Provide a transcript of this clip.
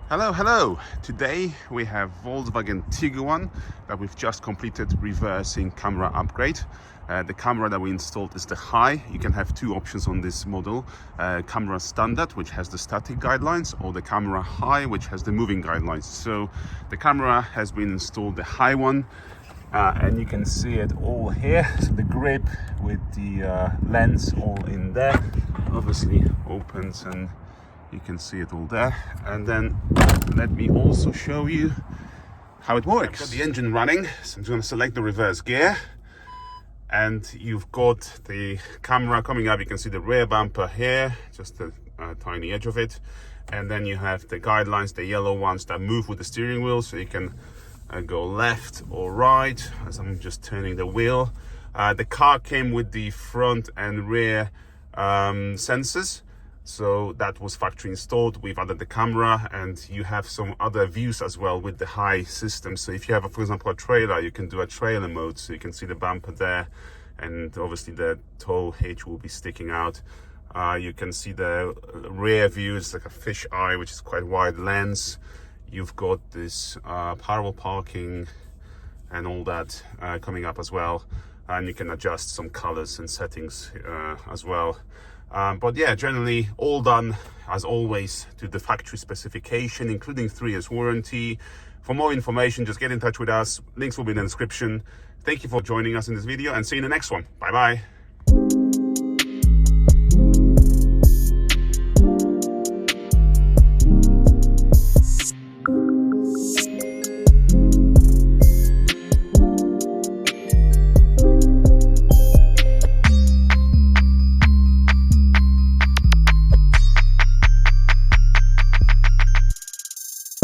Hello. Today we have Volkswagen Tiguan that we've just completed reversing camera upgrade. The camera that we installed is the high. You can have two options on this model. Camera standard, which has the static guidelines, or the camera high, which has the moving guidelines. So the camera has been installed, the high one, and you can see it all here. So the grip with the lens all in there, obviously opens and you can see it all there. And then let me also show you how it works. I've got the engine running, so I'm going to select the reverse gear, and you've got the camera coming up. You can see the rear bumper here, just the tiny edge of it, and then you have the guidelines, the yellow ones that move with the steering wheel, so you can go left or right as I'm just turning the wheel. The car came with the front and rear sensors, so that was factory installed. We've added the camera, and you have some other views as well with the high system. So if you have, for example, a trailer, you can do a trailer mode, so you can see the bumper there, and obviously the tow hitch will be sticking out. You can see the rear view is like a fish eye, which is quite wide lens. You've got this parallel parking and all that coming up as well, and you can adjust some colors and settings as well. But yeah, generally all done as always to the factory specification, including 3 years warranty. For more information, just get in touch with us. Links will be in the description. Thank you for joining us in this video, and see you in the next one. Bye bye.